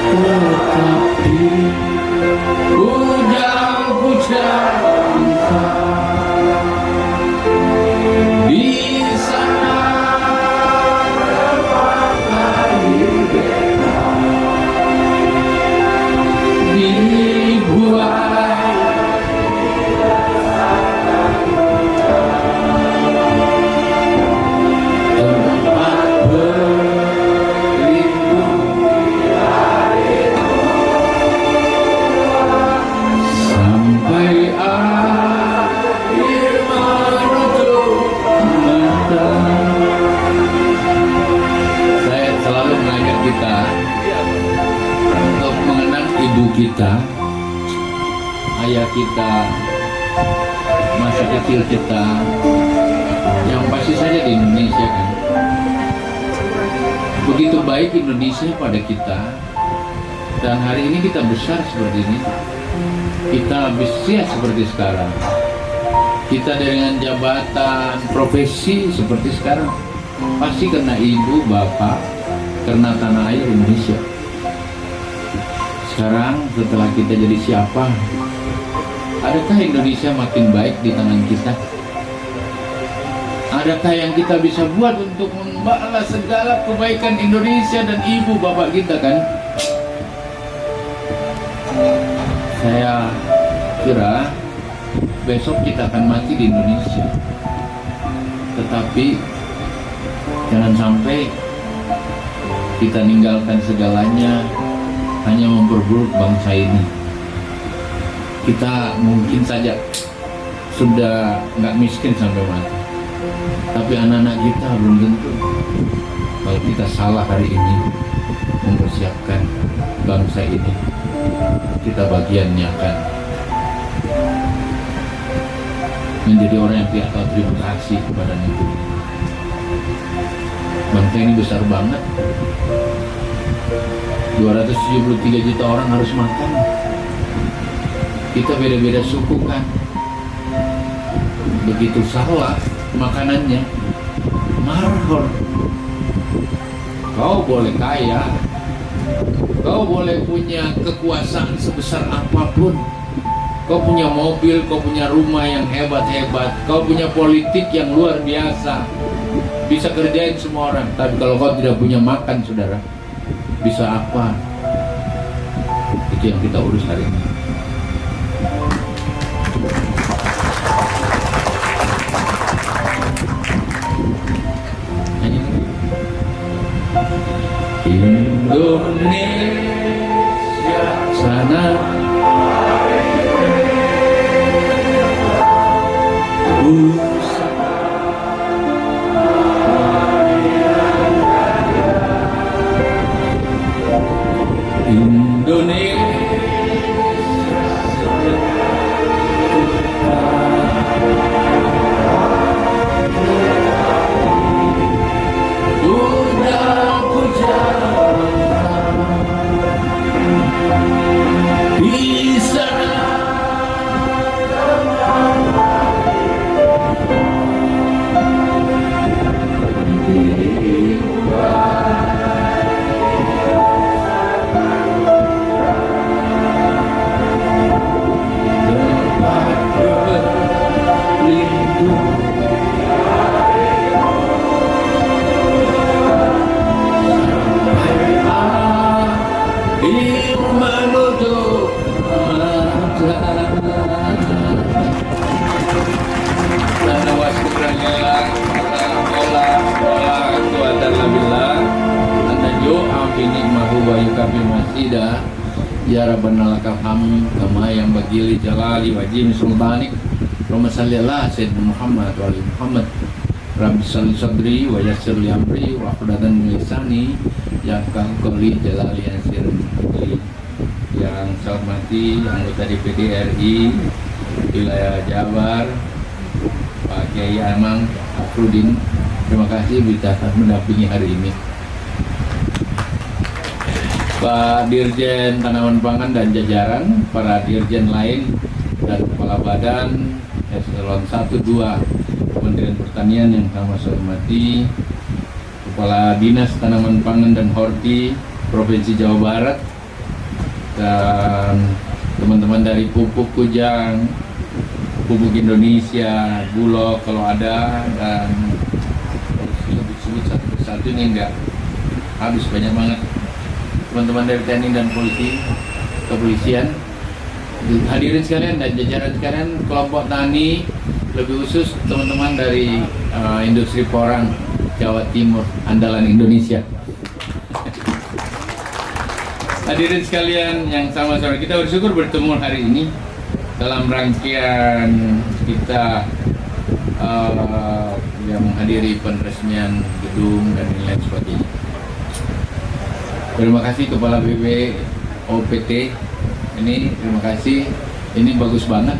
tetapi pujang-pujang di sana dibuai tempat berlindung sampai akhir menutup mata. Saya selalu mengajak kita untuk mengenang ibu kita, ayah kita, masa kecil kita, yang pasti saja di Indonesia kan. Begitu baik Indonesia pada kita, dan hari ini kita besar seperti ini, kita bisa seperti sekarang, kita dengan jabatan, profesi seperti sekarang, pasti karena ibu, bapak, karena tanah air Indonesia. Sekarang setelah kita jadi siapa, adakah Indonesia makin baik di tangan kita? Adakah yang kita bisa buat untuk membalas segala kebaikan Indonesia dan ibu bapak kita kan? Saya kira besok kita akan mati di Indonesia, tetapi jangan sampai kita ninggalkan segalanya hanya memperburuk bangsa ini. Kita mungkin saja sudah nggak miskin sampai mati, tapi anak-anak kita belum tentu. Kalau kita salah hari ini mempersiapkan bangsa ini, kita bagiannya akan menjadi orang yang tidak tahu terima kasih kepada negeri. Bangsa ini besar banget, 273 juta orang harus makan. Kita beda-beda suku kan, begitu salah makanannya, marhor. Kau boleh kaya, kau boleh punya kekuasaan sebesar apapun, kau punya mobil, kau punya rumah yang hebat-hebat, kau punya politik yang luar biasa, bisa kerjain semua orang, tapi kalau kau tidak punya makan, saudara, bisa apa? Itu yang kita urus hari ini. Indonesia sana ya Rabbana lakal hamd kama yang bagili jalali wajim sultanik Allahumma shalli ala sayyidina Muhammad wa ali Muhammad rabbi shalli sadri wa yassir li amri wa aqdatan min lisani yafqahu qawli jalali yansir. Yang saya hormati anggota DPD RI wilayah Jabar Pak Kiai Amang Afrudin, terima kasih bisa mendampingi hari ini. Pak Dirjen Tanaman Pangan dan jajaran, para dirjen lain dan kepala badan eselon 1 2 Kementerian Pertanian yang saya hormati, Kepala Dinas Tanaman Pangan dan Horti Provinsi Jawa Barat, dan teman-teman dari Pupuk Kujang, Pupuk Indonesia, Bulog kalau ada, dan sebut satu persatu ini enggak habis, banyak banget. Teman-teman dari TNI dan polisi, kepolisian, hadirin sekalian dan jajaran sekalian, kelompok tani, lebih khusus teman-teman dari industri porang Jawa Timur, andalan Indonesia. Hadirin sekalian yang sama-sama, kita bersyukur bertemu hari ini dalam rangkaian kita yang menghadiri peresmian gedung dan lain sebagainya. Terima kasih Kepala BPOPT ini, terima kasih, ini bagus banget.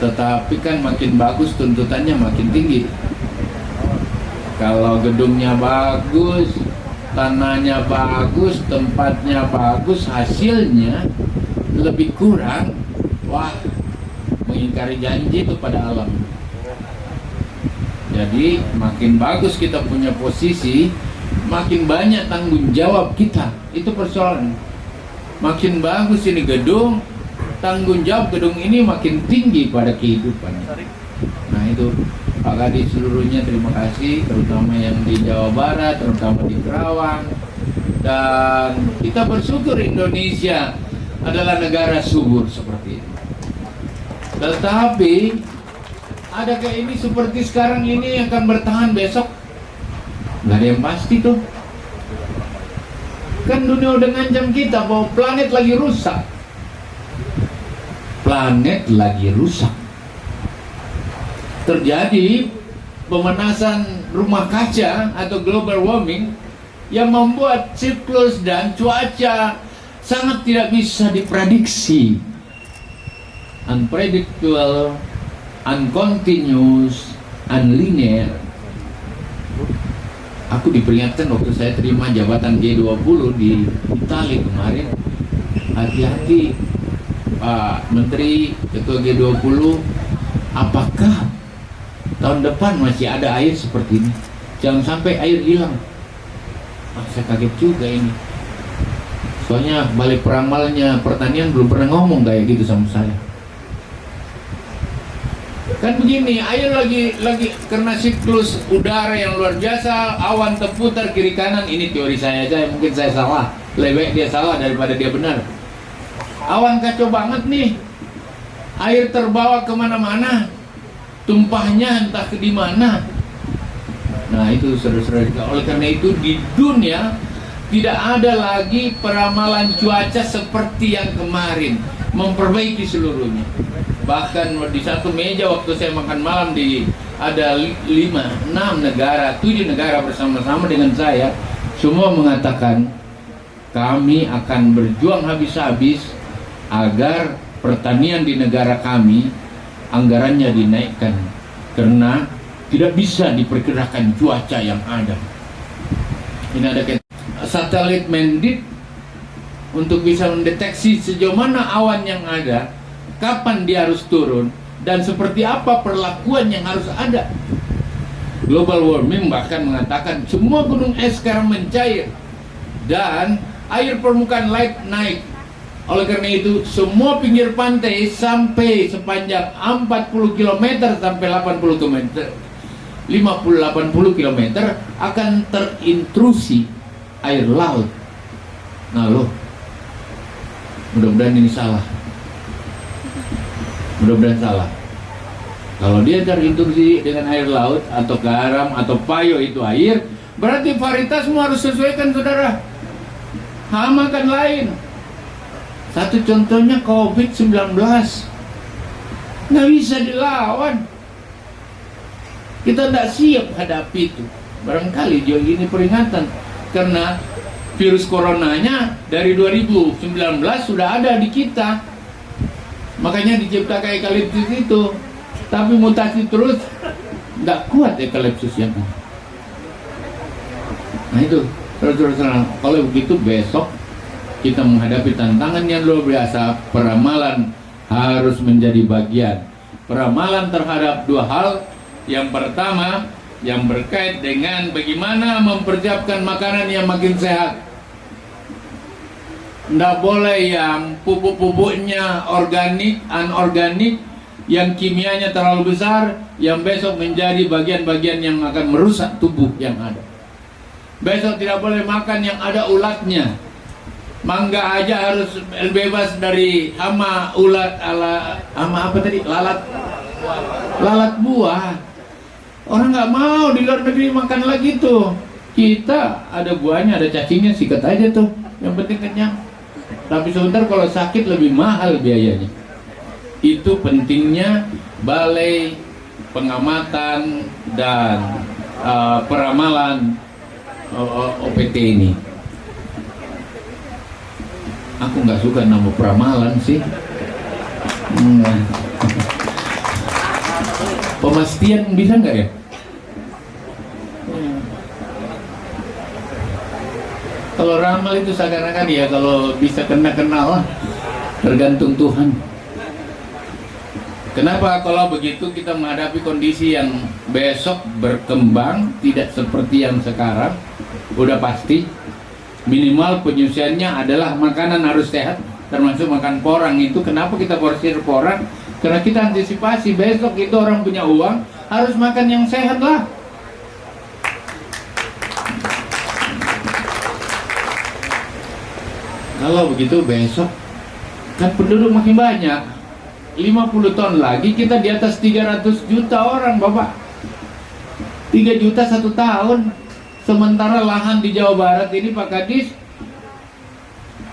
Tetapi kan makin bagus tuntutannya makin tinggi. Kalau gedungnya bagus, tanahnya bagus, tempatnya bagus, hasilnya lebih kurang, wah, mengingkari janji kepada alam. Jadi makin bagus kita punya posisi, makin banyak tanggung jawab kita. Itu persoalan. Makin bagus ini gedung, tanggung jawab gedung ini makin tinggi pada kehidupan. Nah itu Pak Kadis seluruhnya terima kasih, terutama yang di Jawa Barat, terutama di Kerawang. Dan kita bersyukur Indonesia adalah negara subur seperti ini. Tetapi adakah ini seperti sekarang ini akan bertahan besok? Nggak ada yang pasti tuh. Kan dunia udah ngancam kita bahwa planet lagi rusak. Planet lagi rusak. Terjadi pemanasan rumah kaca atau global warming yang membuat siklus dan cuaca sangat tidak bisa diprediksi. Unpredictable, uncontinuous, unlinear. Aku diperingatkan waktu saya terima jabatan G20 di Italia kemarin, hati-hati Pak Menteri, Ketua G20, apakah tahun depan masih ada air seperti ini? Jangan sampai air hilang. Saya kaget juga ini. Soalnya balik peramalnya pertanian belum pernah ngomong kayak gitu sama saya. Kan begini, air lagi karena siklus udara yang luar biasa, awan terputar kiri kanan. Ini teori saya aja, mungkin saya salah. Lebih baik dia salah daripada dia benar. Awan kacau banget nih, air terbawa kemana-mana, tumpahnya entah ke di mana. Nah itu saudara-saudara, oleh karena itu di dunia tidak ada lagi peramalan cuaca seperti yang kemarin, memperbaiki seluruhnya. Bahkan di satu meja waktu saya makan malam ada 5, 6 negara, 7 negara bersama-sama dengan saya, semua mengatakan kami akan berjuang habis-habis agar pertanian di negara kami anggarannya dinaikkan, karena tidak bisa diperkirakan cuaca yang ada. Ini ada satelit Mendip untuk bisa mendeteksi sejauh mana awan yang ada, kapan dia harus turun, dan seperti apa perlakuan yang harus ada. Global warming bahkan mengatakan semua gunung es sekarang mencair dan air permukaan laut naik. Oleh karena itu semua pinggir pantai sampai sepanjang 40 km sampai 80 km, 50-80 km akan terintrusi air laut. Nah loh, mudah-mudahan ini salah. Mudah-mudahan salah. Kalau dia terintrusi dengan air laut atau garam atau payo itu air, berarti varietasmu harus sesuaikan, saudara. Hama kan lain. Satu contohnya COVID-19, nggak bisa dilawan. Kita tidak siap hadapi itu. Barangkali juga ini peringatan, karena virus coronanya dari 2019 sudah ada di kita. Makanya diciptakan eukaliptus itu, tapi mutasi terus, nggak kuat eukaliptus yang ini. Nah itu, terus kalau begitu besok kita menghadapi tantangan yang luar biasa. Peramalan harus menjadi bagian. Peramalan terhadap dua hal. Yang pertama, yang berkait dengan bagaimana mempersiapkan makanan yang makin sehat. Nggak boleh yang pupuk-pupuknya organik, anorganik, yang kimianya terlalu besar, yang besok menjadi bagian-bagian yang akan merusak tubuh yang ada. Besok tidak boleh makan yang ada ulatnya. Mangga aja harus bebas dari hama ulat, hama apa tadi? Lalat buah. Orang nggak mau di luar negeri makan lagi tuh. Kita ada buahnya, ada cacingnya, sikat aja tuh. Yang penting kenyang. Tapi sebentar kalau sakit lebih mahal biayanya. Itu pentingnya balai pengamatan dan peramalan OPT ini. Aku nggak suka nama peramalan sih. Pemastian bisa nggak ya? Kalau ramal itu seakan-akan ya kalau bisa kena lah, tergantung Tuhan. Kenapa kalau begitu kita menghadapi kondisi yang besok berkembang tidak seperti yang sekarang? Udah pasti minimal penyusiannya adalah makanan harus sehat, termasuk makan porang. Itu kenapa kita porsir porang? Karena kita antisipasi besok itu orang punya uang harus makan yang sehat lah. Kalau begitu besok kan penduduk makin banyak, 50 tahun lagi kita di atas 300 juta orang, Bapak. 3 juta 1 tahun. Sementara lahan di Jawa Barat ini Pak Kadis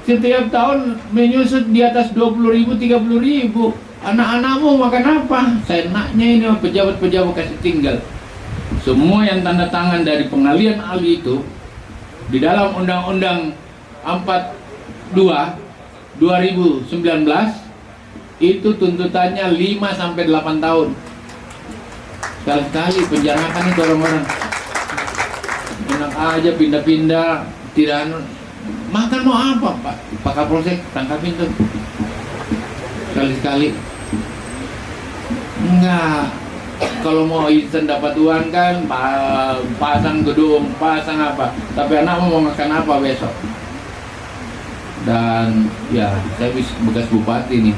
setiap tahun menyusut di atas 20.000, 30.000. Anak-anakmu makan apa? Seenaknya ini pejabat-pejabat kasih tinggal. Semua yang tanda tangan dari pengalian alih itu di dalam Undang-Undang 42 2019 itu tuntutannya 5 sampai 8 tahun. Sekali-kali penjarakan itu orang-orang. Enak aja pindah-pindah, tidak makan mau apa, Pak? Pak Kapolsek tangkapin tuh. Sekali-sekali. Enggak. Kalau mau instan dapat uang kan pasang gedung, pasang apa. Tapi anakmu mau makan apa besok? Dan ya, saya bekas bupati nih.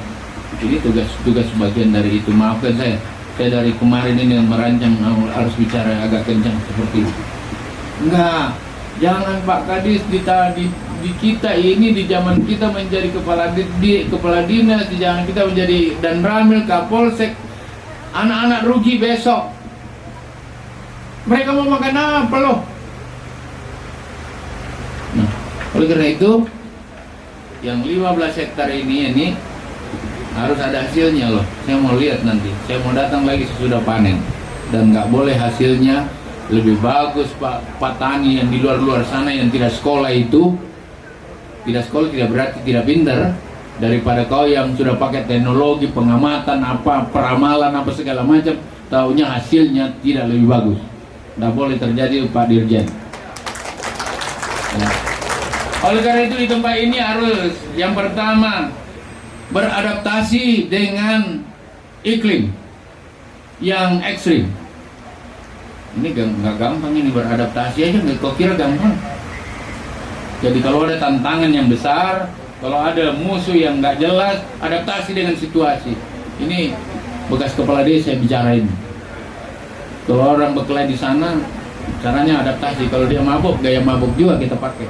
Ini tugas bagian dari itu. Maafkan saya dari kemarin ini yang merancang harus bicara agak kencang seperti itu. Enggak, jangan Pak Kadis di kita ini, di zaman kita menjadi kepala dinas, di zaman kita menjadi dan ramil Kapolsek, anak-anak rugi besok. Mereka mau makan apa loh? Nah, oleh karena itu yang 15 hektar ini harus ada hasilnya loh. Saya mau lihat nanti, saya mau datang lagi sesudah panen. Dan nggak boleh hasilnya lebih bagus Pak Tani yang di luar sana yang tidak sekolah itu. Tidak sekolah tidak berarti tidak pintar. Daripada kau yang sudah pakai teknologi pengamatan apa, peramalan apa segala macam, taunya hasilnya tidak lebih bagus. Tidak boleh terjadi Pak Dirjen. Nah, oleh karena itu di tempat ini harus yang pertama beradaptasi dengan iklim yang ekstrim. Ini nggak gampang ini beradaptasi aja, nggak kau kira gampang. Jadi kalau ada tantangan yang besar, kalau ada musuh yang nggak jelas, adaptasi dengan situasi. Ini bekas kepala desa bicarain. Kalau orang berkelahi di sana, caranya adaptasi. Kalau dia mabuk, gaya mabuk juga kita pakai.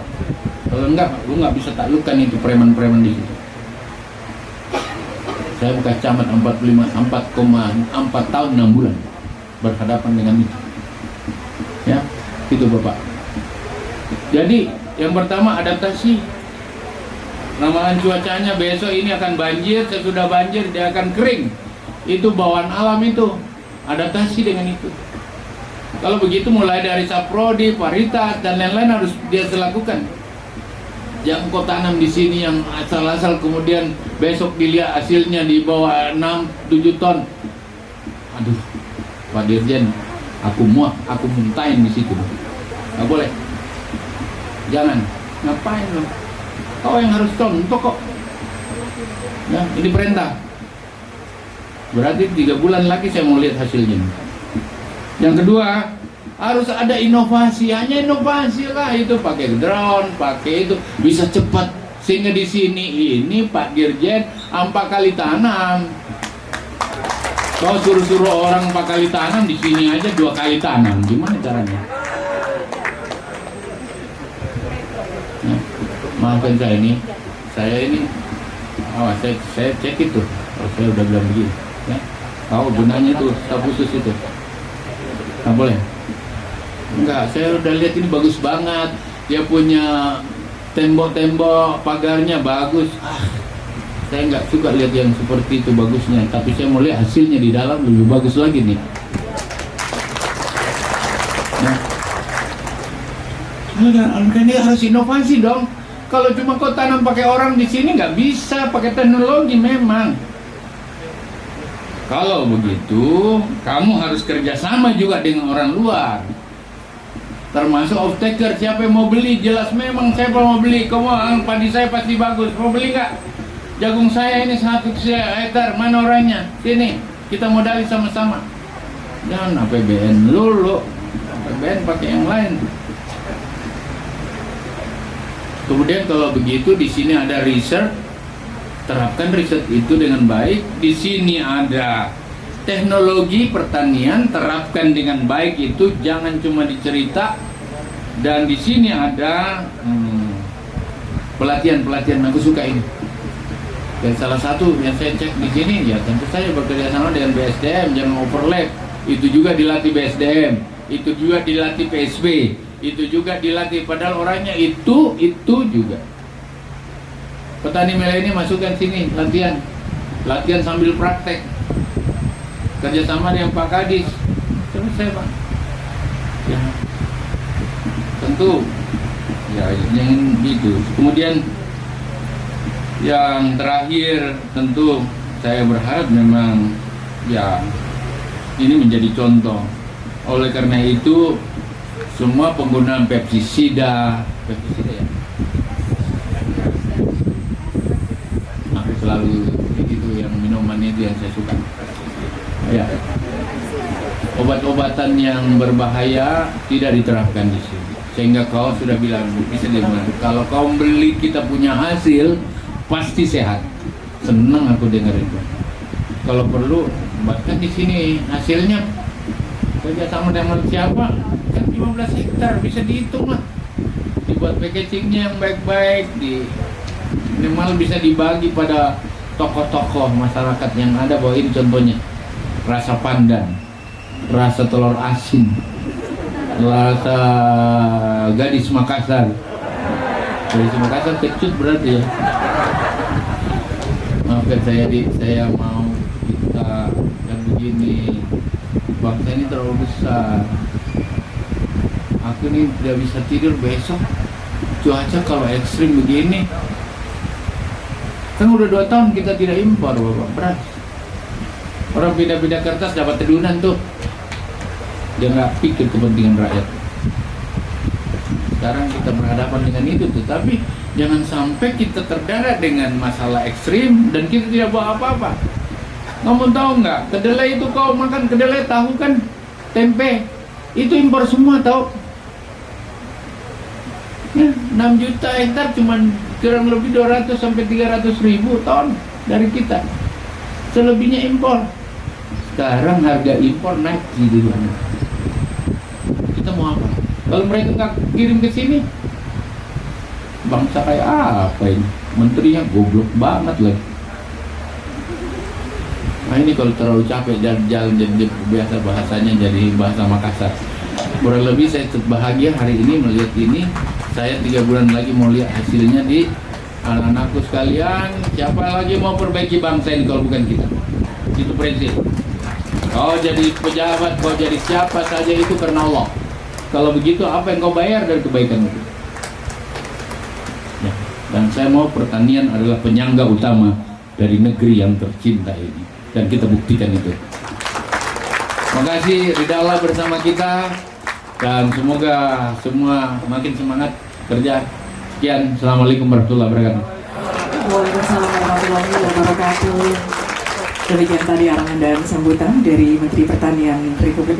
Kalau enggak, lu nggak bisa taklukkan itu preman-preman di situ. Saya bekas camat 4,4 tahun 6 bulan berhadapan dengan itu. Ya, itu Bapak. Jadi yang pertama adaptasi. Ramalan cuacanya besok ini akan banjir, sesudah banjir dia akan kering. Itu bawaan alam itu. Adaptasi dengan itu. Kalau begitu mulai dari saprodi, paritas dan lain-lain harus dia lakukan. Yang kau tanam di sini yang asal-asal kemudian besok dilihat hasilnya di bawah 6-7 ton. Aduh, Pak Dirjen, aku muntahin di situ. Nggak boleh. Jangan. Ngapain lo? Kau yang harus contoh kok. Ya, ini perintah. Berarti 3 bulan lagi saya mau lihat hasilnya. Yang kedua, harus ada inovasi, hanya inovasi lah itu, pakai drone, pakai itu bisa cepat. Sehingga di sini ini Pak Dirjen 4 kali tanam. Kau suruh-suruh orang 4 kali tanam, di sini aja 2 kali tanam, gimana caranya? Nah, maafkan saya ini, saya cek itu, saya udah bilang begini, ya. Kau gunanya tuh staf khusus itu, nggak boleh. Enggak, saya udah lihat ini bagus banget, dia punya tembok-tembok pagarnya bagus. Saya nggak suka lihat yang seperti itu bagusnya, tapi saya mau lihat hasilnya di dalam lebih bagus lagi nih. Nah, ini harus inovasi dong. Kalau cuma kau tanam pakai orang di sini nggak bisa, pakai teknologi memang. Kalau begitu, kamu harus kerjasama juga dengan orang luar. Termasuk off-taker, siapa yang mau beli, jelas memang siapa mau beli. Kamu padi saya pasti bagus, mau beli nggak? Jagung saya ini 1 hektar, mana orangnya? Sini, kita modali sama-sama. Jangan APBN dulu, APBN pakai yang lain. Kemudian kalau begitu di sini ada riset, terapkan riset itu dengan baik. Di sini ada teknologi pertanian, terapkan dengan baik itu, jangan cuma dicerita. Dan di sini ada pelatihan, aku suka ini. Dan salah satu yang saya cek di sini, ya tentu saja bekerja sama dengan BSDM, jangan overlap. Itu juga dilatih BSDM, itu juga dilatih PSB, itu juga dilatih, padahal orangnya itu juga. Petani milenial ini masukkan sini latihan sambil praktek, kerjasama dengan Pak Kadis, selesai Pak. Ya, tentu, ya jangan gitu. Kemudian yang terakhir, tentu saya berharap memang ya ini menjadi contoh. Oleh karena itu semua penggunaan pestisida ya, aku selalu begitu, yang minuman itu yang saya suka ya, obat-obatan yang berbahaya tidak diterapkan di sini. Sehingga kau sudah bilang bisa dimana, kalau kau beli kita punya hasil pasti sehat. Senang aku dengar itu. Kalau perlu bahkan di sini hasilnya kerjasama dengan siapa, kan 15 hektar bisa dihitung lah, dibuat packagingnya yang baik-baik, minimal bisa dibagi pada tokoh-tokoh masyarakat yang ada. Bahwa ini contohnya rasa pandan, rasa telur asin, rasa gadis Makassar. Gadis Makassar kecut berarti ya. Maafkan saya mau kita yang begini, bangsa ini terlalu besar. Aku ini tidak bisa tidur besok, cuaca kalau ekstrim begini. Kan udah 2 tahun kita tidak impor Bapak beras. Orang pindah-pindah kertas dapat tedunan tuh, dia nggak pikir kepentingan rakyat. Sekarang kita berhadapan dengan itu, tetapi jangan sampai kita terdarat dengan masalah ekstrim dan kita tidak bawa apa-apa. Kamu tahu nggak, kedelai itu kau makan kedelai, tahu kan, tempe, itu impor semua tahu. Ya, 6 juta hektar cuman kurang lebih 200 sampai 300 ribu ton dari kita. Selebihnya impor. Sekarang harga impor naik di luar. Kita mau apa? Kalau mereka nggak kirim ke sini, bangsa kayak apa ini? Menterinya goblok banget lagi. Nah ini kalau terlalu capek jalan jadi biasa, bahasanya jadi bahasa Makassar. Kurang lebih saya bahagia hari ini melihat ini. Saya 3 bulan lagi mau lihat hasilnya di anak-anakku sekalian. Siapa lagi mau perbaiki bangsa ini kalau bukan kita? Itu prinsip. Kau jadi pejabat, kau jadi siapa saja itu karena Allah. Kalau begitu apa yang kau bayar dari kebaikan itu? Ya. Dan saya mau pertanian adalah penyangga utama dari negeri yang tercinta ini, dan kita buktikan itu. Terima kasih, ridha Allah bersama kita, dan semoga semua makin semangat kerja. Sekian, assalamualaikum warahmatullahi wabarakatuh. Waalaikumsalam warahmatullahi wabarakatuh. Demikian tadi arahan dan sambutan dari Menteri Pertanian Republik